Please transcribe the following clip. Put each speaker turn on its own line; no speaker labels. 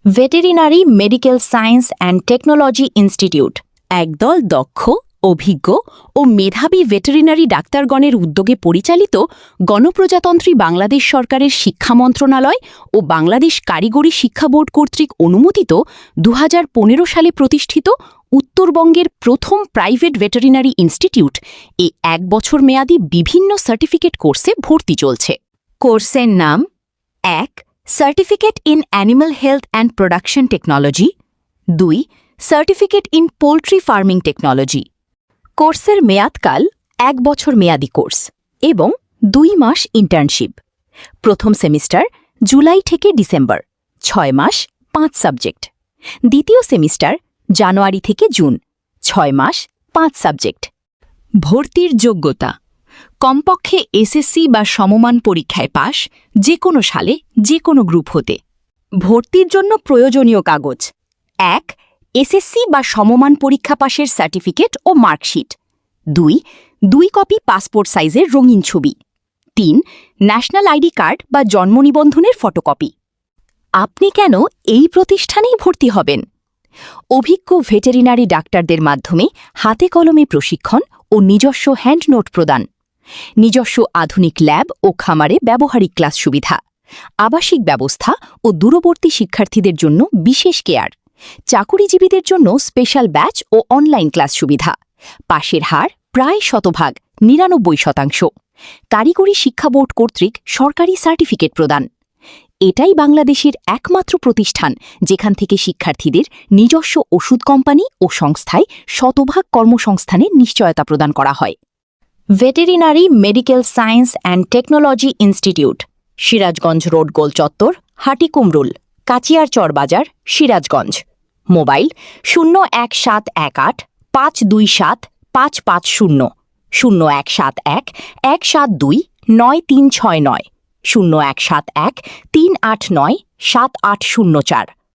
Veterinary medical science and technology institute একদল দক্ষ, অভিজ্ঞ ও মেধাবী ভেটেরিনারি ডাক্তারগণের উদ্যোগে পরিচালিত গণপ্রজাতন্ত্রী বাংলাদেশ সরকারের শিক্ষা মন্ত্রণালয় ও বাংলাদেশ কারিগরি শিক্ষা বোর্ড কর্তৃক অনুমোদিত 2015 সালে প্রতিষ্ঠিত উত্তরবঙ্গের প্রথম প্রাইভেট ভেটেরিনারি ইনস্টিটিউট এই 1 বছর মেয়াদী বিভিন্ন সার্টিফিকেট কোর্সে ভর্তি চলছে। কোর্সের নাম 1. Certificate in animal health and production technology, 2. Certificate in poultry farming technology. কোর্সের মেয়াদকাল 1 বছর মেয়াদী কোর্স এবং 2 মাস ইন্টার্নশিপ। প্রথম সেমিস্টার জুলাই থেকে ডিসেম্বর, 6 মাস 5 সাবজেক্ট। দ্বিতীয় সেমিস্টার জানুয়ারি থেকে জুন, 6 মাস 5 সাবজেক্ট। ভর্তির যোগ্যতা কমপক্ষে এসএসসি বা সমমান পরীক্ষায় পাস, যে কোনো সালে যে কোনো গ্রুপ হতে। ভর্তির জন্য প্রয়োজনীয় কাগজ: 1. এসএসসি বা সমমান পরীক্ষা পাশের সার্টিফিকেট ও মার্কশিট, 2 কপি পাসপোর্ট সাইজের রঙিন ছবি, 3 ন্যাশনাল আইডি কার্ড বা জন্ম নিবন্ধনের ফটোকপি। আপনি কেন এই প্রতিষ্ঠানেই ভর্তি হবেন? অভিজ্ঞ ভেটেরিনারি ডাক্তারদের মাধ্যমে হাতে কলমে প্রশিক্ষণ ও নিজস্ব হ্যান্ডনোট প্রদান, নিজস্ব আধুনিক ল্যাব ও খামারে ব্যবহারিক ক্লাস সুবিধা, আবাসিক ব্যবস্থা ও দূরবর্তী শিক্ষার্থীদের জন্য বিশেষ কেয়ার, চাকুরিজীবীদের জন্য স্পেশাল ব্যাচ ও অনলাইন ক্লাস সুবিধা, পাশের হার প্রায় 100%, 99%, কারিগরি শিক্ষা বোর্ড কর্তৃক সরকারি সার্টিফিকেট প্রদান। এটাই বাংলাদেশের একমাত্র প্রতিষ্ঠান যেখান থেকে শিক্ষার্থীদের নিজস্ব ওষুধ কোম্পানি ও সংস্থায় 100% কর্মসংস্থানের নিশ্চয়তা প্রদান করা হয়। Veterinary medical science and technology institute, Sirajganj road, গোল চত্বর, হাটিকুমরুল, কাচিয়ারচর বাজার, সিরাজগঞ্জ। মোবাইল 01718 527 550, 0171 172 9369, 0171 389 7804।